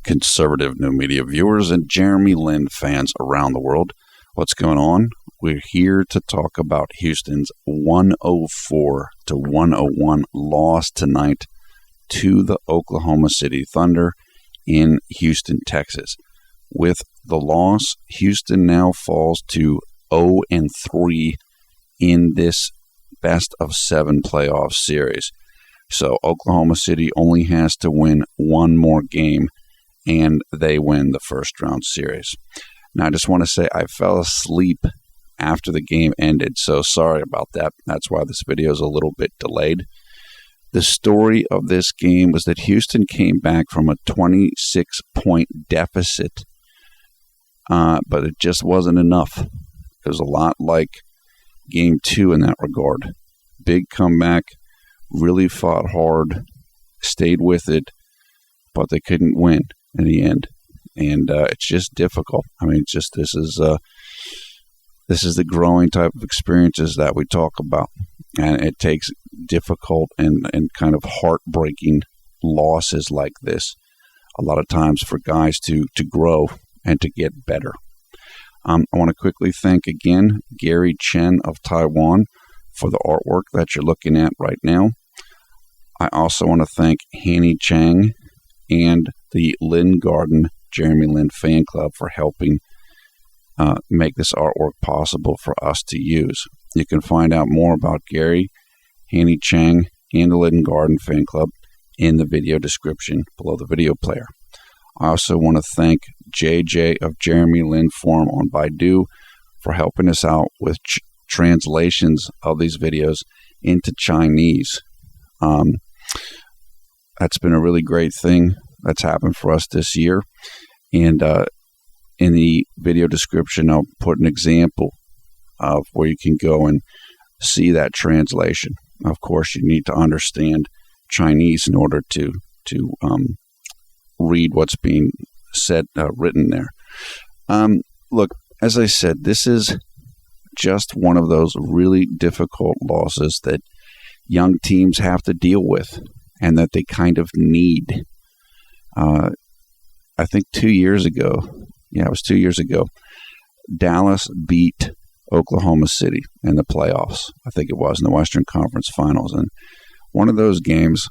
conservative new media viewers and JeremyLin fans around the world. What's going on? We're here to talk about Houston's 104-101 loss tonight to the Oklahoma City Thunder in Houston, Texas. With the loss, Houston now falls to 0-3 in this best-of-7 playoff series. So Oklahoma City only has to win one more game, and they win the first-round series. Now, I just want to say I fell asleep after the game ended, so sorry about that. That's why this video is a little bit delayed. The story of this game was that Houston came back from a 26-point deficit, but it just wasn't enough. It was a lot like Game 2 in that regard. Big comeback, really fought hard, stayed with it, but they couldn't win in the end. And it's just difficult. I mean, this is the growing type of experiences that we talk about. And it takes difficult and kind of heartbreaking losses like this a lot of times for guys to grow and to get better. I want to quickly thank again Gary Chen of Taiwan for the artwork that you're looking at right now. I also want to thank Hanny Chang and the Lin Garden JeremyLin fan club for helping make this artwork possible for us to use. You can find out more about Gary, Hanny Chang, and the Lin Garden fan club in the video description below the video player. I also want to thank JJ of JeremyLin forum on Baidu for helping us out with translations of these videos into Chinese. That's been a really great thing that's happened for us this year. And in the video description, I'll put an example of where you can go and see that translation. Of course, you need to understand Chinese in order to read what's being said, written there. Look, as I said, this is just one of those really difficult losses that young teams have to deal with and that they kind of need. I think 2 years ago, it was 2 years ago, Dallas beat Oklahoma City in the playoffs. I think it was in the Western Conference Finals. And one of those games,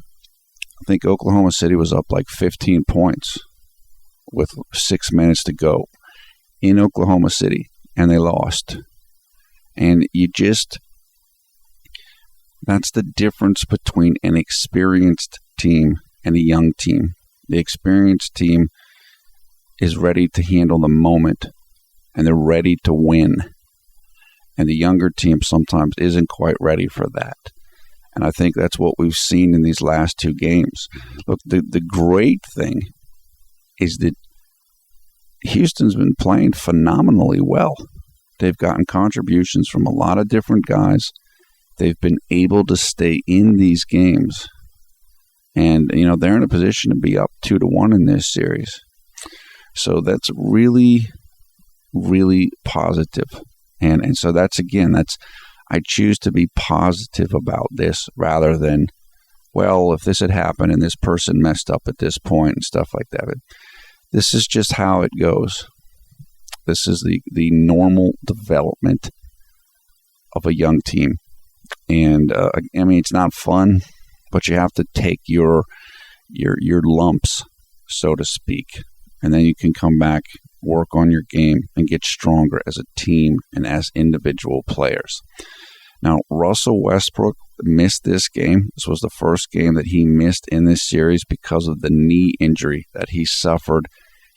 I think Oklahoma City was up like 15 points with 6 minutes to go in Oklahoma City, and they lost. And that's the difference between an experienced team and a young team. The experienced team is ready to handle the moment, and they're ready to win. And the younger team sometimes isn't quite ready for that. And I think that's what we've seen in these last two games. Look, the great thing is that Houston's been playing phenomenally well. They've gotten contributions from a lot of different guys. They've been able to stay in these games. And, they're in a position to be up 2-1 in this series. So that's really, really positive. And so I choose to be positive about this rather than, well, if this had happened and this person messed up at this point and stuff like that. But this is just how it goes. This is the normal development of a young team. And, it's not fun, but you have to take your lumps, so to speak. And then you can come back, work on your game, and get stronger as a team and as individual players. Now, Russell Westbrook missed this game. This was the first game that he missed in this series because of the knee injury that he suffered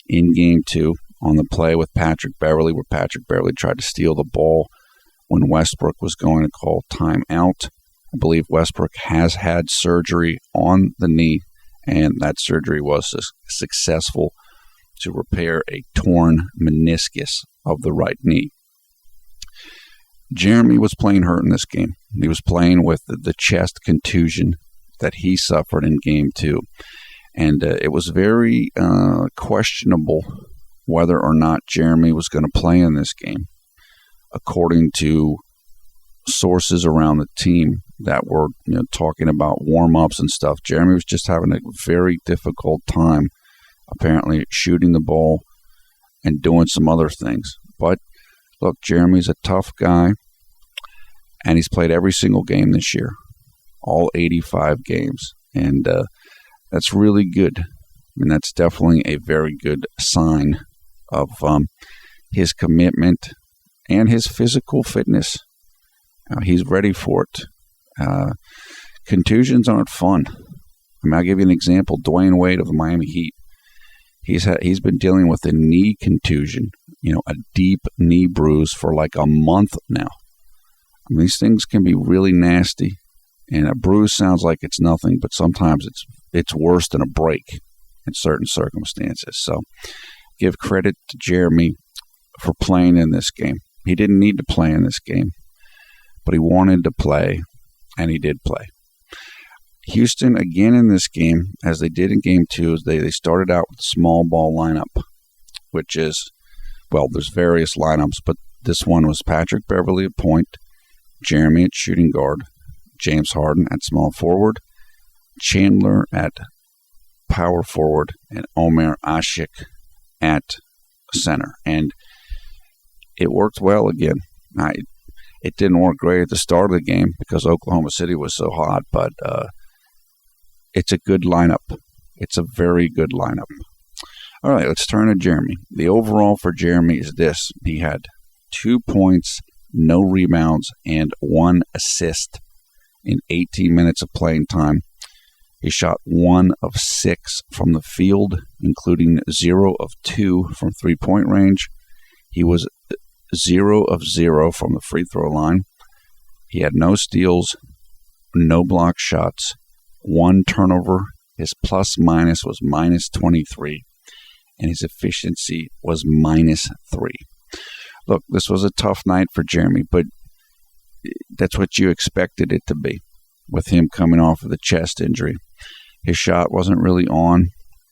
in Game 2 on the play with Patrick Beverley, where Patrick Beverley tried to steal the ball when Westbrook was going to call timeout. I believe Westbrook has had surgery on the knee, and that surgery was successful to repair a torn meniscus of the right knee. Jeremy was playing hurt in this game. He was playing with the chest contusion that he suffered in Game 2. And it was very questionable whether or not Jeremy was going to play in this game. According to sources around the team that were talking about warm-ups and stuff, Jeremy was just having a very difficult time apparently shooting the ball and doing some other things. But look, Jeremy's a tough guy, and he's played every single game this year, all 85 games, and that's really good. I mean, that's definitely a very good sign of his commitment and his physical fitness. He's ready for it. Contusions aren't fun. I mean, I'll give you an example. Dwayne Wade of the Miami Heat. He's been dealing with a knee contusion, a deep knee bruise for like a month now. I mean, these things can be really nasty, and a bruise sounds like it's nothing, but sometimes it's worse than a break in certain circumstances. So give credit to Jeremy for playing in this game. He didn't need to play in this game, but he wanted to play, and he did play. Houston, again in this game, as they did in Game 2, they started out with a small ball lineup, which is, well, there's various lineups, but this one was Patrick Beverley at point, Jeremy at shooting guard, James Harden at small forward, Chandler at power forward, and Omer Asik at center. And it worked well again. It didn't work great at the start of the game because Oklahoma City was so hot, but it's a good lineup. It's a very good lineup. All right, let's turn to Jeremy. The overall for Jeremy is this. He had 2 points, no rebounds, and 1 assist in 18 minutes of playing time. He shot 1 of 6 from the field, including 0 of 2 from three-point range. He was 0 of 0 from the free throw line. He had no steals, no block shots, 1 turnover. His plus minus was minus 23, and his efficiency was minus 3. Look, this was a tough night for Jeremy, but that's what you expected it to be with him coming off of the chest injury. His shot wasn't really on,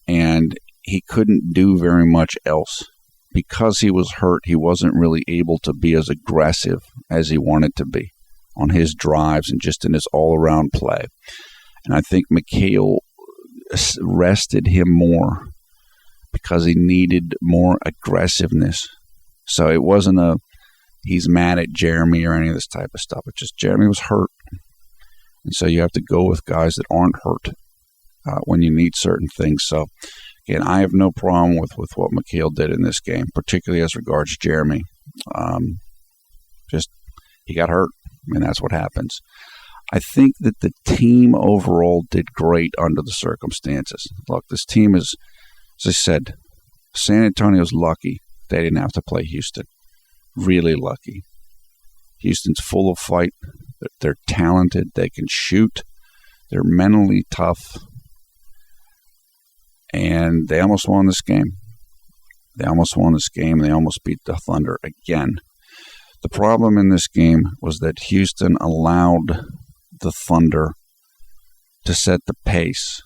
and he couldn't do very much else. Because he was hurt, he wasn't really able to be as aggressive as he wanted to be on his drives and just in his all-around play. And I think McHale rested him more because he needed more aggressiveness. So it wasn't he's mad at Jeremy or any of this type of stuff. It's just Jeremy was hurt. And so you have to go with guys that aren't hurt when you need certain things. So, again, I have no problem with what McHale did in this game, particularly as regards Jeremy. Just he got hurt. I mean, that's what happens. I think that the team overall did great under the circumstances. Look, this team is, as I said, San Antonio's lucky they didn't have to play Houston. Really lucky. Houston's full of fight. They're talented. They can shoot. They're mentally tough. And they almost won this game. They almost beat the Thunder again. The problem in this game was that Houston allowed the Thunder to set the pace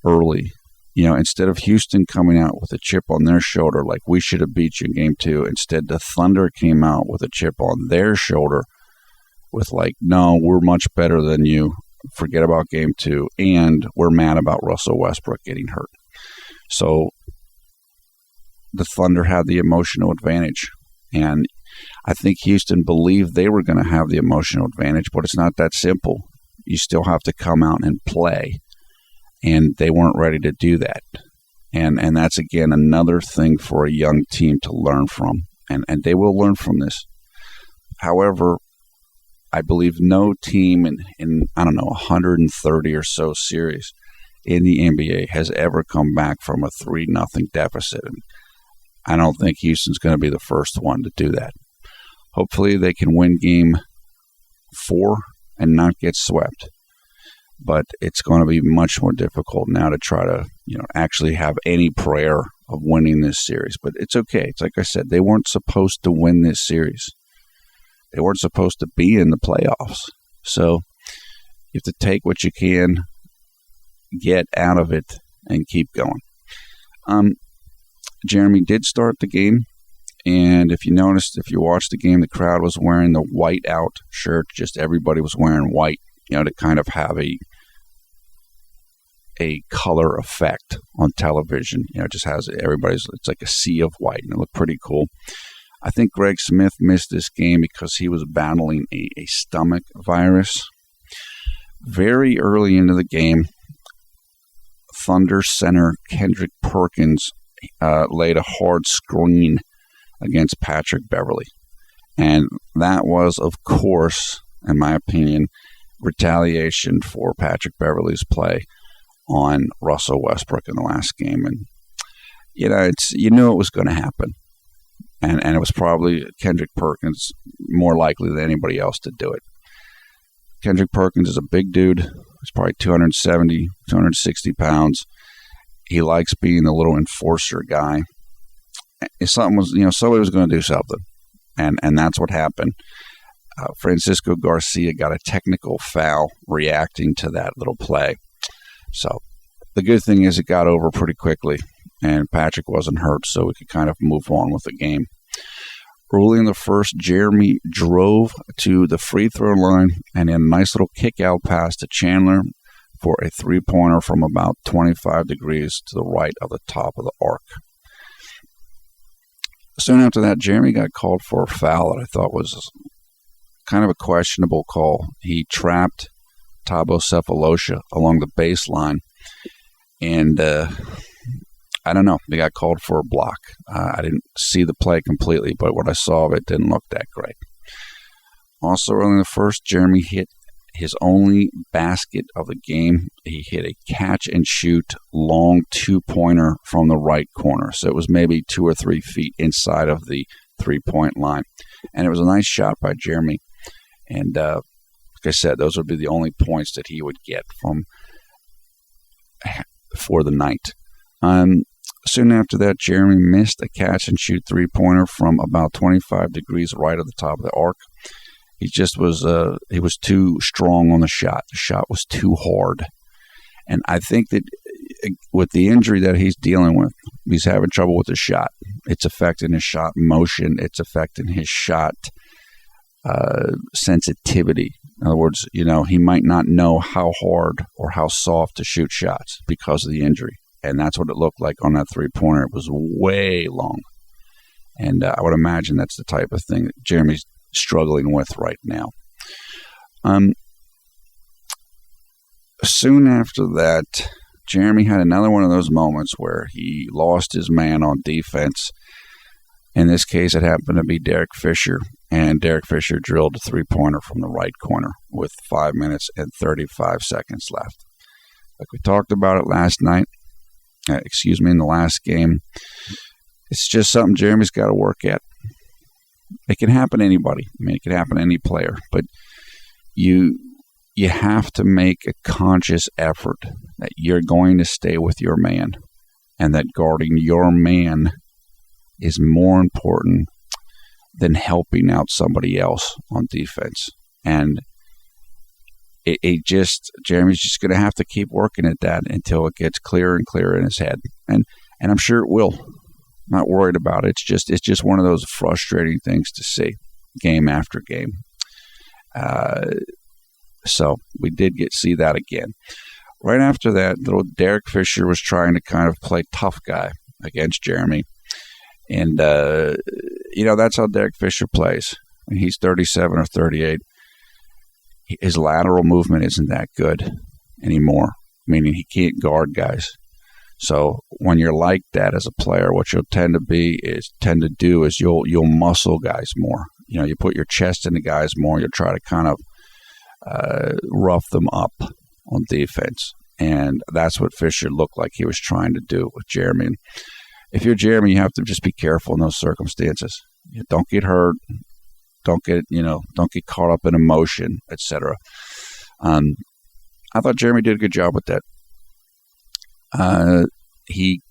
early. Instead of Houston coming out with a chip on their shoulder like we should have beat you in Game 2, instead the Thunder came out with a chip on their shoulder with like, no, we're much better than you. Forget about Game 2, and we're mad about Russell Westbrook getting hurt. So the Thunder had the emotional advantage, and I think Houston believed they were going to have the emotional advantage, but it's not that simple. You still have to come out and play, and they weren't ready to do that. And that's, again, another thing for a young team to learn from, and they will learn from this. However, I believe no team in 130 or so series in the NBA has ever come back from a 3-0 deficit. And I don't think Houston's going to be the first one to do that. Hopefully they can win Game 4 and not get swept. But it's going to be much more difficult now to try to, actually have any prayer of winning this series. But it's okay. It's like I said, they weren't supposed to win this series. They weren't supposed to be in the playoffs. So you have to take what you can, get out of it, and keep going. Jeremy did start the game, and if you watched the game, the crowd was wearing the white out shirt. Just everybody was wearing white, to kind of have a color effect on television. It just has it's like a sea of white, and it looked pretty cool. I think Greg Smith missed this game because he was battling a stomach virus. Very early into the game, Thunder center Kendrick Perkins laid a hard screen against Patrick Beverley. And that was, of course, in my opinion, retaliation for Patrick Beverley's play on Russell Westbrook in the last game. And, you knew it was going to happen. And it was probably Kendrick Perkins more likely than anybody else to do it. Kendrick Perkins is a big dude. He's probably 270, 260 pounds. He likes being the little enforcer guy. If something was, somebody was going to do something. And that's what happened. Francisco Garcia got a technical foul reacting to that little play. So the good thing is it got over pretty quickly, and Patrick wasn't hurt, so we could kind of move on with the game. Early in the first, Jeremy drove to the free throw line and a nice little kick-out pass to Chandler for a three-pointer from about 25 degrees to the right of the top of the arc. Soon after that, Jeremy got called for a foul that I thought was kind of a questionable call. He trapped Thabo Sefolosha along the baseline, and I don't know. They got called for a block. I didn't see the play completely, but what I saw of it didn't look that great. Also, early in the first, Jeremy hit his only basket of the game. He hit a catch-and-shoot long two-pointer from the right corner. So it was maybe 2 or 3 feet inside of the three-point line. And it was a nice shot by Jeremy. And like I said, those would be the only points that he would get for the night. Soon after that, Jeremy missed a catch-and-shoot three-pointer from about 25 degrees right at the top of the arc. He just was he was too strong on the shot. The shot was too hard. And I think that with the injury that he's dealing with, he's having trouble with his shot. It's affecting his shot motion. It's affecting his shot sensitivity. In other words, he might not know how hard or how soft to shoot shots because of the injury. And that's what it looked like on that three-pointer. It was way long. And I would imagine that's the type of thing that Jeremy's struggling with right now. Soon after that, Jeremy had another one of those moments where he lost his man on defense. In this case, it happened to be Derek Fisher, and Derek Fisher drilled a three-pointer from the right corner with 5 minutes and 35 seconds left. Like we talked about it last night, in the last game, it's just something Jeremy's got to work at. It can happen to anybody. It can happen to any player. But you have to make a conscious effort that you're going to stay with your man and that guarding your man is more important than helping out somebody else on defense. And Jeremy's just going to have to keep working at that until it gets clearer and clearer in his head. And I'm sure it will. Not worried about it. It's just one of those frustrating things to see game after game. So we did see that again. Right after that, little Derek Fisher was trying to kind of play tough guy against Jeremy. And, that's how Derek Fisher plays. When he's 37 or 38, his lateral movement isn't that good anymore, meaning he can't guard guys. So when you're like that as a player, what you'll tend to do is you'll muscle guys more. You put your chest into guys more. You'll try to kind of rough them up on defense. And that's what Fisher looked like he was trying to do with Jeremy. And if you're Jeremy, you have to just be careful in those circumstances. Don't get hurt. Don't get caught up in emotion, etc. I thought Jeremy did a good job with that. He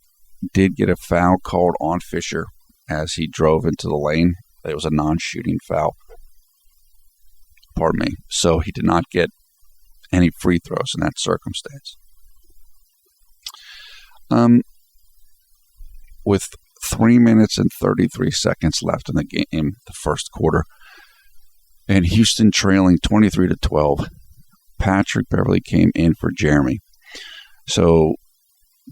did get a foul called on Fisher as he drove into the lane. It was a non-shooting foul. Pardon me. So he did not get any free throws in that circumstance. With 3 minutes and 33 seconds left in the game, the first quarter, and Houston trailing 23-12, Patrick Beverley came in for Jeremy. So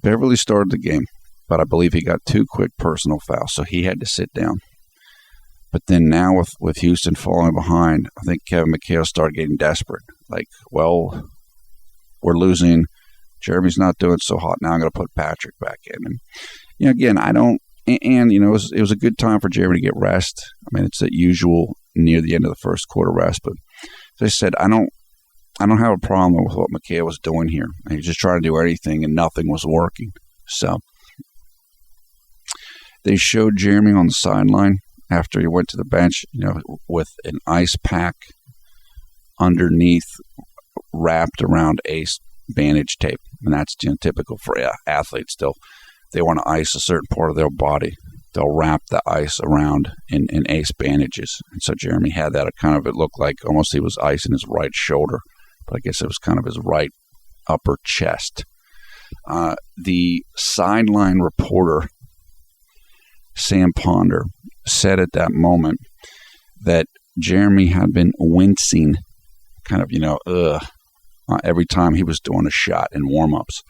Beverly started the game, but I believe he got 2 quick personal fouls, so he had to sit down. But then now with Houston falling behind, I think Kevin McHale started getting desperate. Like, well, we're losing. Jeremy's not doing so hot. Now I'm going to put Patrick back in. And, again, I don't – and, it was a good time for Jeremy to get rest. I mean, it's the usual near the end of the first quarter rest. But as I said, I don't have a problem with what McHale was doing here. He was just trying to do anything, and nothing was working. So they showed Jeremy on the sideline after he went to the bench, with an ice pack underneath wrapped around ace bandage tape. And that's typical for athletes. They want to ice a certain part of their body. They'll wrap the ice around in ace bandages. And so Jeremy had that. It looked like almost he was icing his right shoulder, but I guess it was kind of his right upper chest. The sideline reporter, Sam Ponder, said at that moment that Jeremy had been wincing every time he was doing a shot in warm-ups.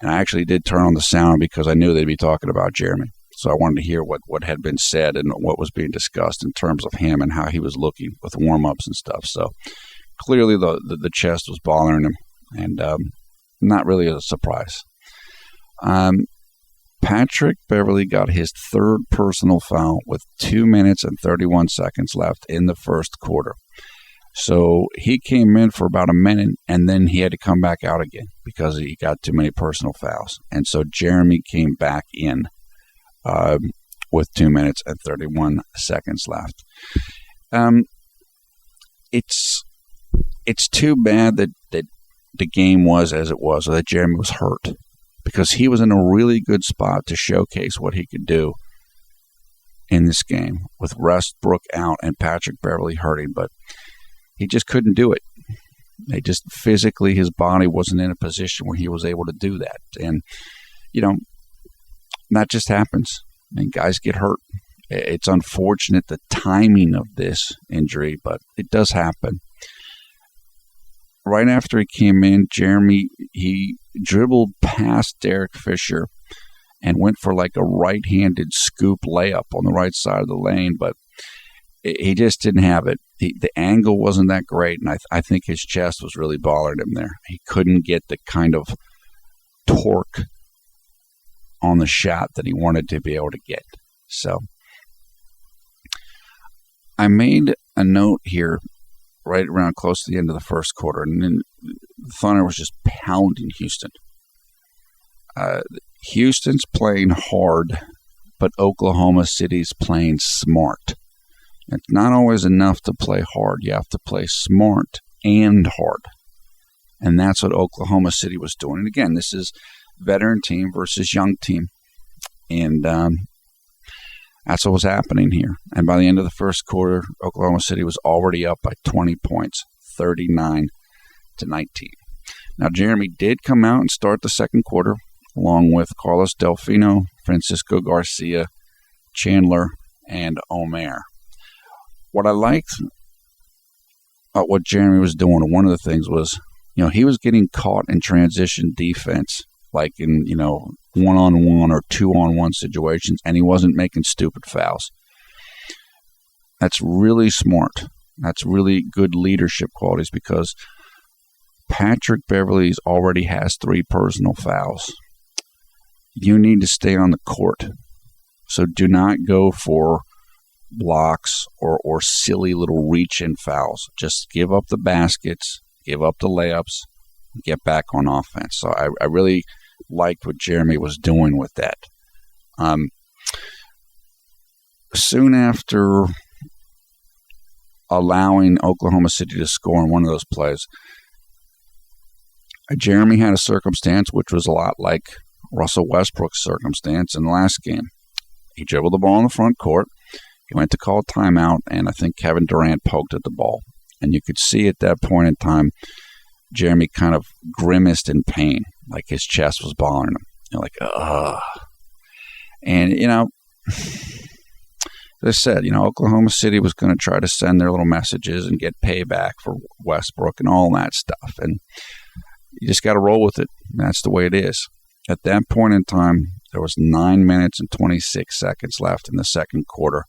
And I actually did turn on the sound because I knew they'd be talking about Jeremy. So I wanted to hear what had been said and what was being discussed in terms of him and how he was looking with warm-ups and stuff. So clearly the chest was bothering him, and not really a surprise. Patrick Beverly got his 3rd personal foul with 2 minutes and 31 seconds left in the first quarter. So he came in for about a minute, and then he had to come back out again because he got too many personal fouls. And so Jeremy came back in with 2 minutes and 31 seconds left. It's too bad that the game was as it was, or that Jeremy was hurt, because he was in a really good spot to showcase what he could do in this game with Westbrook out and Patrick Beverly hurting, but he just couldn't do it. Just physically, his body wasn't in a position where he was able to do that. And, that just happens. And guys get hurt. It's unfortunate, the timing of this injury, but it does happen. Right after he came in, Jeremy, he dribbled past Derek Fisher and went for like a right-handed scoop layup on the right side of the lane, but he just didn't have it. The angle wasn't that great, and I think his chest was really bothering him there. He couldn't get the kind of torque on the shot that he wanted to be able to get. So I made a note here right around close to the end of the first quarter, and then the Thunder was just pounding Houston. Houston's playing hard, but Oklahoma City's playing smart. It's not always enough to play hard. You have to play smart and hard. And that's what Oklahoma City was doing. And again, this is veteran team versus young team. And that's what was happening here. And by the end of the first quarter, Oklahoma City was already up by 20 points, 39-19. Now, Jeremy did come out and start the second quarter, along with Carlos Delfino, Francisco Garcia, Chandler, and Omer. What I liked about what Jeremy was doing, one of the things was, he was getting caught in transition defense, like in, one-on-one or two-on-one situations, and he wasn't making stupid fouls. That's really smart. That's really good leadership qualities, because Patrick Beverly already has 3 personal fouls. You need to stay on the court. So do not go for blocks or silly little reach-in fouls. Just give up the baskets, give up the layups, get back on offense. So I really liked what Jeremy was doing with that. Soon after allowing Oklahoma City to score in one of those plays, Jeremy had a circumstance which was a lot like Russell Westbrook's circumstance in the last game. He dribbled the ball in the front court. He went to call a timeout, and I think Kevin Durant poked at the ball. And you could see at that point in time, Jeremy kind of grimaced in pain, like his chest was bothering him. Like, ugh. And, as I said, Oklahoma City was going to try to send their little messages and get payback for Westbrook and all that stuff. And, you just got to roll with it. That's the way it is. At that point in time, there was 9 minutes and 26 seconds left in the second quarter,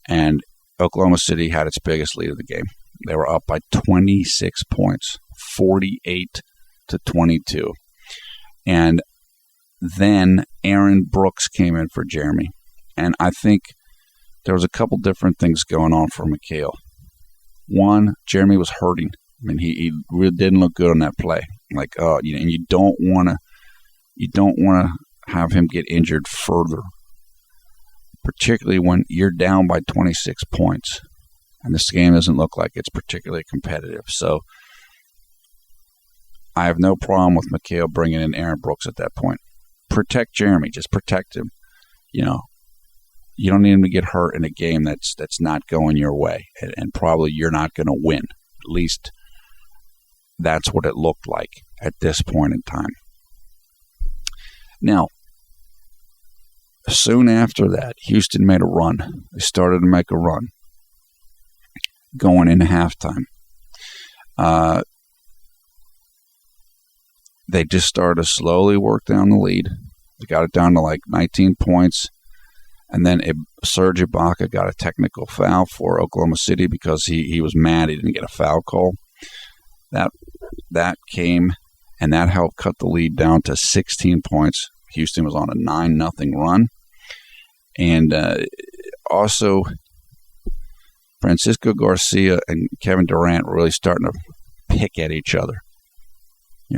and Oklahoma City had its biggest lead of the game. They were up by 26 points, 48-22. And then Aaron Brooks came in for Jeremy. And I think there was a couple different things going on for Mikhail. One, Jeremy was hurting. I mean, he really didn't look good on that play. Like, and you don't want to have him get injured further, particularly when you're down by 26 points and this game doesn't look like it's particularly competitive. So I have no problem with Mikhail bringing in Aaron Brooks at that point. Protect Jeremy. Just protect him. You don't need him to get hurt in a game that's not going your way, and probably you're not going to win. At least that's what it looked like at this point in time. Now, soon after that, Houston made a run. They started to make a run going into halftime. They just started to slowly work down the lead. They got it down to like 19 points. And then Serge Ibaka got a technical foul for Oklahoma City because he was mad he didn't get a foul call. That came, and that helped cut the lead down to 16 points. Houston was on a 9-0 run. And also, Francisco Garcia and Kevin Durant were really starting to pick at each other.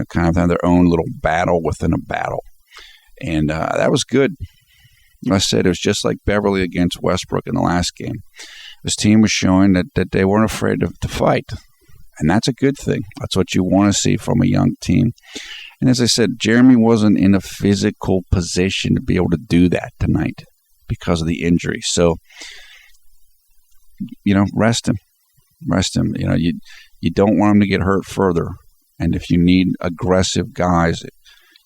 Kind of have their own little battle within a battle. And that was good. Like I said, it was just like Beverly against Westbrook in the last game. This team was showing that they weren't afraid to fight. And that's a good thing. That's what you want to see from a young team. And as I said, Jeremy wasn't in a physical position to be able to do that tonight because of the injury. So, rest him. Rest him. You don't want him to get hurt further. And if you need aggressive guys,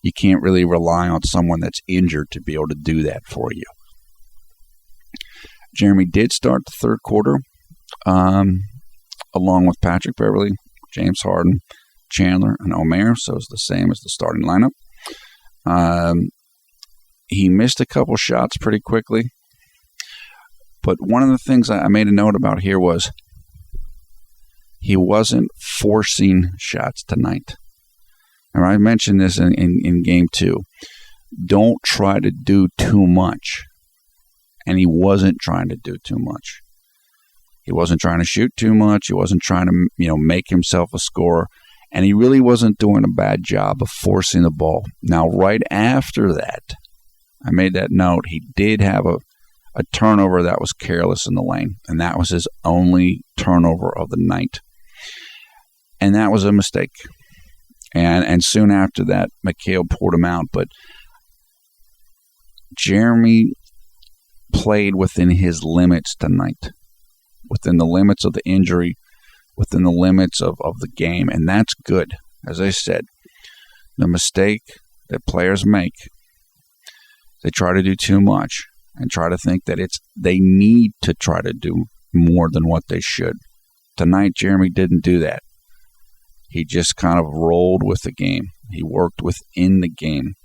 you can't really rely on someone that's injured to be able to do that for you. Jeremy did start the third quarter along with Patrick Beverly, James Harden, Chandler, and Omer, so it's the same as the starting lineup. He missed a couple shots pretty quickly, but one of the things I made a note about here was he wasn't forcing shots tonight. And I mentioned this in game 2. Don't try to do too much. And he wasn't trying to do too much. He wasn't trying to shoot too much. He wasn't trying to, make himself a scorer. And he really wasn't doing a bad job of forcing the ball. Now, right after that, I made that note. He did have a turnover that was careless in the lane. And that was his only turnover of the night. And that was a mistake. And soon after that, Mikhail poured him out. But Jeremy played within his limits tonight, within the limits of the injury, within the limits of the game. And that's good. As I said, the mistake that players make, they try to do too much and try to think that they need to try to do more than what they should. Tonight, Jeremy didn't do that. He just kind of rolled with the game. He worked within the game.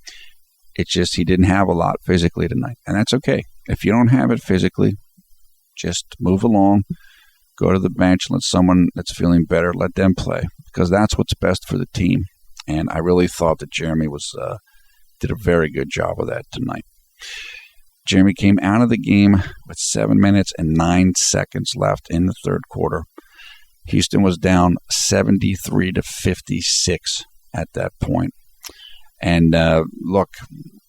It's just he didn't have a lot physically tonight. And that's okay. If you don't have it physically, just move along. Go to the bench. Let someone that's feeling better, let them play. Because that's what's best for the team. And I really thought that Jeremy did a very good job of that tonight. Jeremy came out of the game with 7 minutes and 9 seconds left in the third quarter. Houston was down 73-56 at that point. And look,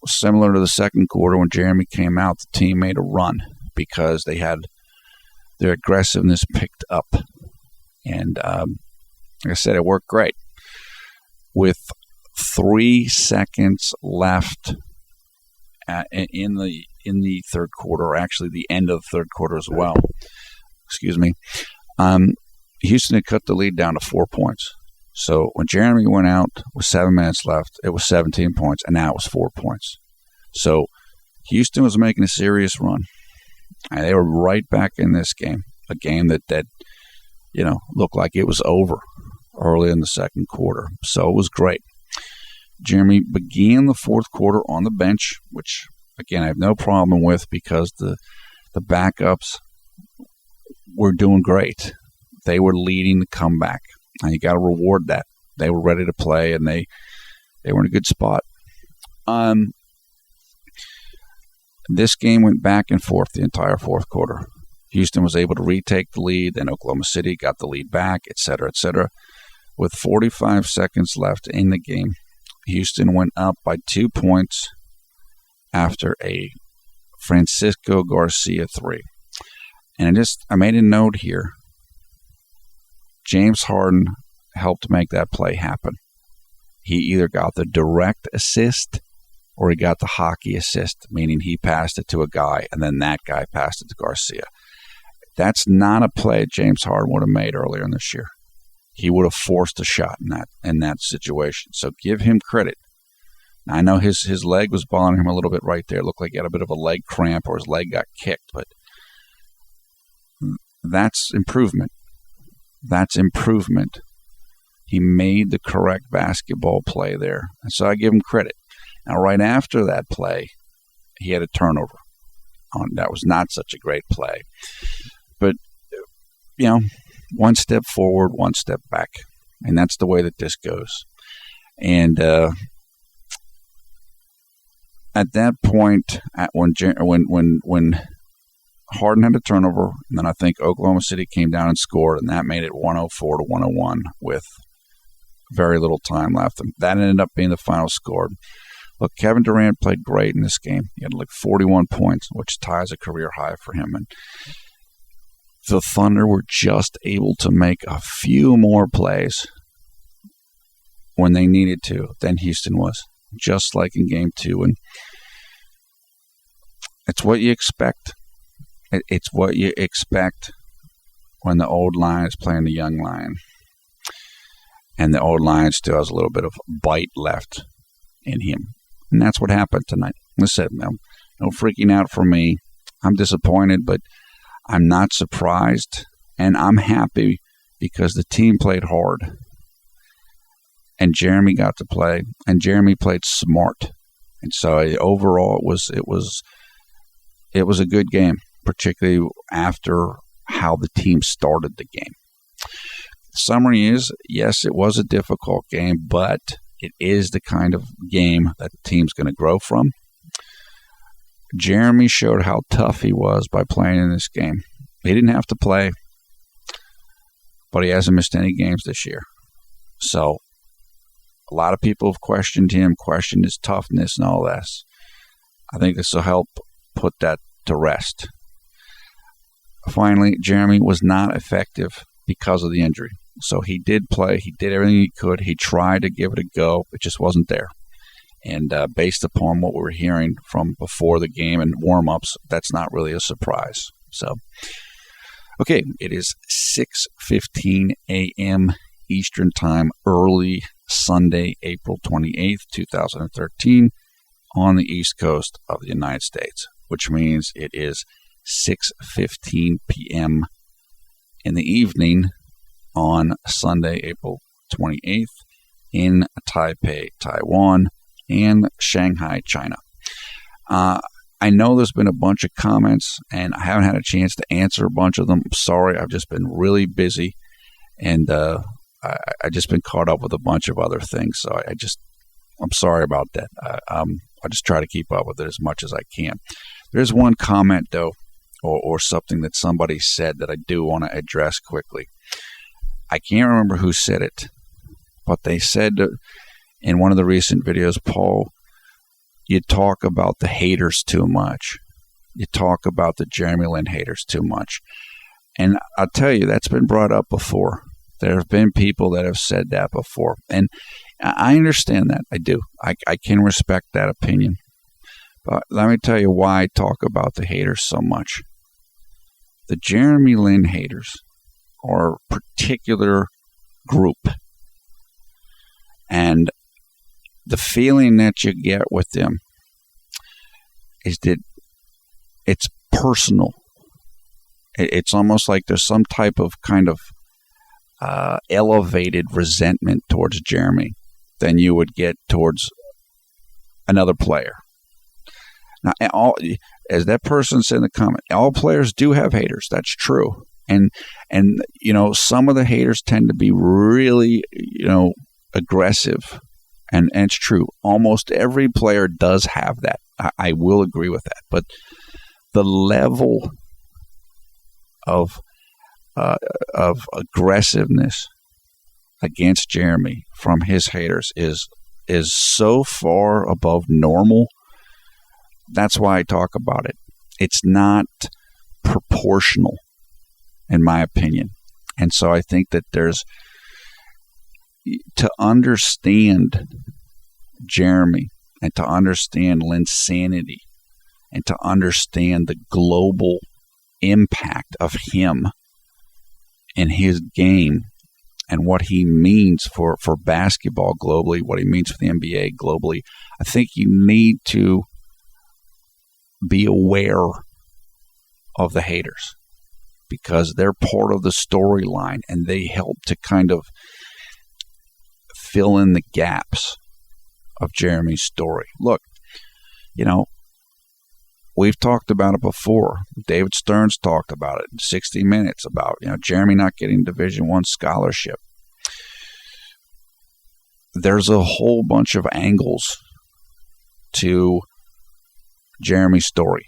similar to the second quarter when Jeremy came out, the team made a run because they had their aggressiveness picked up. And like I said, it worked great. With 3 seconds left in the third quarter, or actually the end of the third quarter as well, Houston had cut the lead down to 4 points. So when Jeremy went out with 7 minutes left, it was 17 points, and now it was 4 points. So Houston was making a serious run. And they were right back in this game, a game that looked like it was over early in the second quarter. So it was great. Jeremy began the fourth quarter on the bench, which, again, I have no problem with because the backups were doing great. They were leading the comeback. And you got to reward that. They were ready to play, and they were in a good spot. This game went back and forth the entire fourth quarter. Houston was able to retake the lead, then Oklahoma City got the lead back, et cetera, et cetera. With 45 seconds left in the game, Houston went up by 2 points after a Francisco Garcia three. And I made a note here. James Harden helped make that play happen. He either got the direct assist or he got the hockey assist, meaning he passed it to a guy and then that guy passed it to Garcia. That's not a play James Harden would have made earlier in this year. He would have forced a shot in that situation. So give him credit. Now, I know his leg was bothering him a little bit right there. It looked like he had a bit of a leg cramp or his leg got kicked, but that's improvement. That's improvement. He made the correct basketball play there. And so I give him credit. Now, right after that play, he had a turnover. That was not such a great play. But, one step forward, one step back. And that's the way that this goes. And at that point, when Harden had a turnover, and then I think Oklahoma City came down and scored, and that made it 104 to 101 with very little time left. And that ended up being the final score. Look, Kevin Durant played great in this game. He had like 41 points, which ties a career high for him. And the Thunder were just able to make a few more plays when they needed to than Houston was, just like in Game 2. And it's what you expect. It's what you expect when the old lion is playing the young lion. And the old lion still has a little bit of bite left in him. And that's what happened tonight. Listen, no freaking out for me. I'm disappointed, but I'm not surprised. And I'm happy because the team played hard. And Jeremy got to play. And Jeremy played smart. And so overall, it was a good game, particularly after how the team started the game. The summary is, yes, it was a difficult game, but it is the kind of game that the team's going to grow from. Jeremy showed how tough he was by playing in this game. He didn't have to play, but he hasn't missed any games this year. So a lot of people have questioned him, questioned his toughness and all this. I think this will help put that to rest. Finally, Jeremy was not effective because of the injury. So he did play. He did everything he could. He tried to give it a go. It just wasn't there. And based upon what we were hearing from before the game and warm-ups, that's not really a surprise. So, okay, it is 6:15 a.m. Eastern Time, early Sunday, April 28th, 2013, on the East Coast of the United States, which means it is 6:15 p.m. in the evening on Sunday, April 28th, in Taipei, Taiwan, and Shanghai, China. I know there's been a bunch of comments, and I haven't had a chance to answer a bunch of them. I'm sorry, I've just been really busy, and I've just been caught up with a bunch of other things, so I'm sorry about that. I just try to keep up with it as much as I can. There's one comment, though, or something that somebody said that I do want to address quickly. I can't remember who said it, but they said in one of the recent videos, Paul, you talk about the haters too much. You talk about the JeremyLin haters too much. And I'll tell you, that's been brought up before. There have been people that have said that before. And I understand that. I do. I can respect that opinion. But let me tell you why I talk about the haters so much. The JeremyLin haters are a particular group. And the feeling that you get with them is that it's personal. It's almost like there's some type of kind of elevated resentment towards Jeremy than you would get towards another player. Now, as that person said in the comment, all players do have haters. That's true. And some of the haters tend to be really, aggressive. And it's true. Almost every player does have that. I will agree with that. But the level of aggressiveness against Jeremy from his haters is so far above normal. That's why I talk about it. It's not proportional, in my opinion. And so I think that to understand Jeremy and to understand Lin's sanity and to understand the global impact of him and his game and what he means for basketball globally, what he means for the NBA globally, I think you need to be aware of the haters because they're part of the storyline and they help to kind of fill in the gaps of Jeremy's story. Look, we've talked about it before. David Stern's talked about it in 60 Minutes about, Jeremy not getting Division I scholarship. There's a whole bunch of angles to Jeremy's story.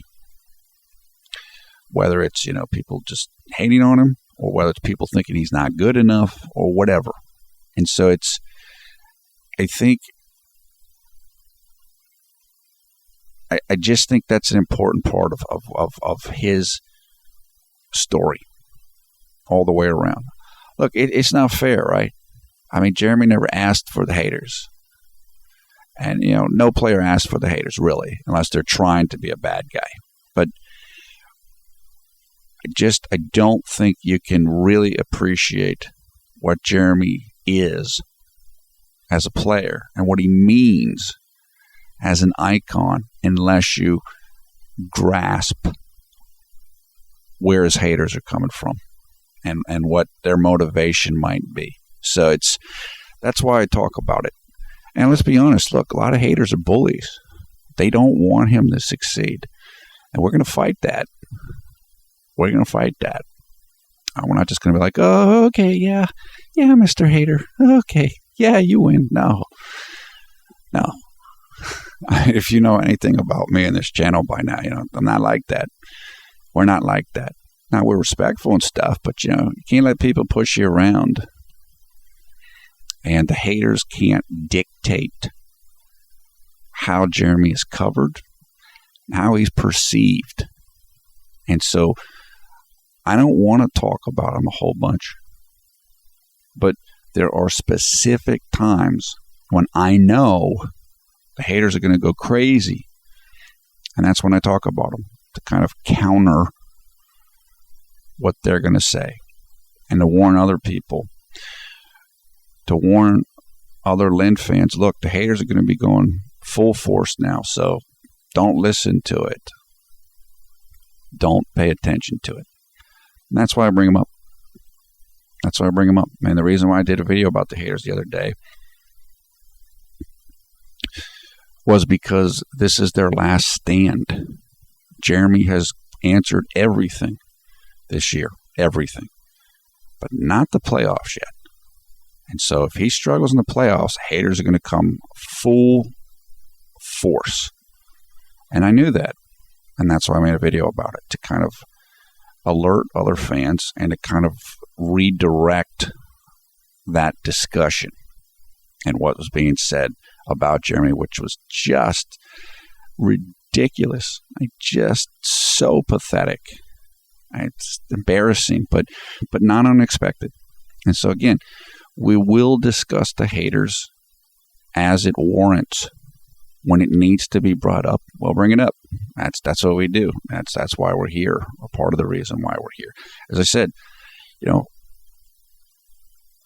Whether it's, people just hating on him or whether it's people thinking he's not good enough or whatever. And so I just think that's an important part of his story all the way around. Look, it's not fair, right? I mean, Jeremy never asked for the haters. And, no player asks for the haters, really, unless they're trying to be a bad guy. But I don't think you can really appreciate what Jeremy is as a player and what he means as an icon unless you grasp where his haters are coming from and what their motivation might be. So that's why I talk about it. And let's be honest, look, a lot of haters are bullies. They don't want him to succeed. And we're going to fight that. We're going to fight that. We're not just going to be like, oh, okay, yeah, Mr. Hater. Okay, yeah, you win. No. If you know anything about me and this channel by now, I'm not like that. We're not like that. Now, we're respectful and stuff, but, you can't let people push you around. And the haters can't dictate how Jeremy is covered, how he's perceived. And so I don't want to talk about him a whole bunch. But there are specific times when I know the haters are going to go crazy. And that's when I talk about him, to kind of counter what they're going to say and to warn other people. To warn other Lin fans, look, the haters are going to be going full force now, so don't listen to it. Don't pay attention to it. And that's why I bring them up. And the reason why I did a video about the haters the other day was because this is their last stand. Jeremy has answered everything this year, everything, but not the playoffs yet. And so if he struggles in the playoffs, haters are going to come full force. And I knew that. And that's why I made a video about it, to kind of alert other fans and to kind of redirect that discussion and what was being said about Jeremy, which was just ridiculous. Just so pathetic. It's embarrassing, but not unexpected. And so again, we will discuss the haters as it warrants. When it needs to be brought up, we'll bring it up. That's what we do. That's why we're here, or part of the reason why we're here. As I said,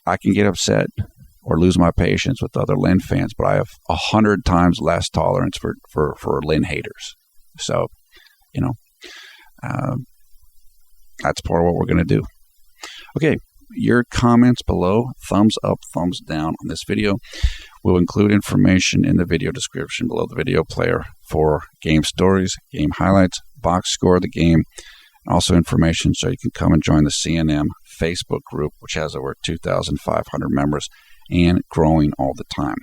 I can get upset or lose my patience with other Lin fans, but I have 100 times less tolerance for Lin haters. So, that's part of what we're going to do. Okay, your comments below, thumbs up, thumbs down on this video. We'll include information in the video description below the video player for game stories, game highlights, box score of the game, and also information so you can come and join the CNM Facebook group, which has over 2,500 members and growing all the time.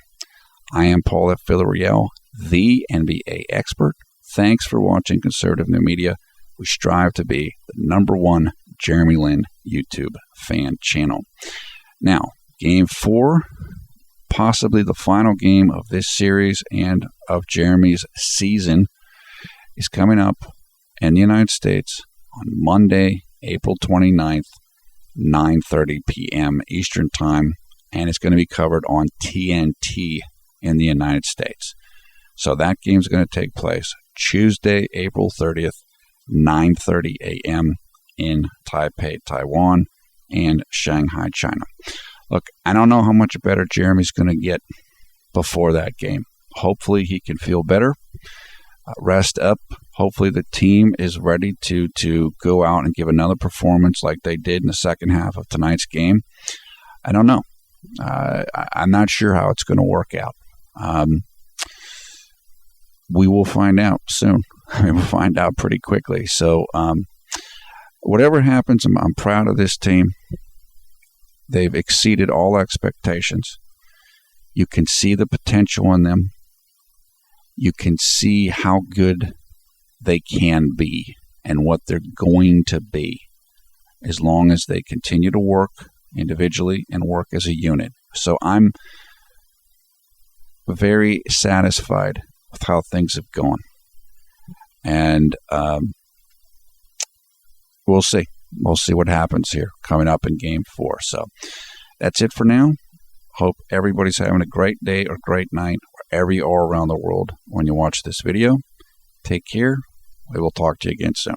I am Paul F. Villarreal, the NBA expert. Thanks for watching Conservative New Media. We strive to be the #1 JeremyLin YouTube fan channel. Now, Game 4, possibly the final game of this series and of Jeremy's season, is coming up in the United States on Monday, April 29th, 9:30 p.m. Eastern Time, and it's going to be covered on TNT in the United States. So that game's going to take place Tuesday, April 30th, 9:30 a.m. in Taipei, Taiwan, and Shanghai, China. Look, I don't know how much better Jeremy's going to get before that game. Hopefully he can feel better, rest up. Hopefully the team is ready to go out and give another performance like they did in the second half of tonight's game. I don't know. I'm not sure how it's going to work out. We will find out soon. We'll find out pretty quickly. So whatever happens, I'm proud of this team. They've exceeded all expectations. You can see the potential in them. You can see how good they can be and what they're going to be as long as they continue to work individually and work as a unit. So I'm very satisfied with how things have gone. And we'll see. We'll see what happens here coming up in Game 4. So that's it for now. Hope everybody's having a great day or great night wherever you are around the world when you watch this video. Take care. We will talk to you again soon.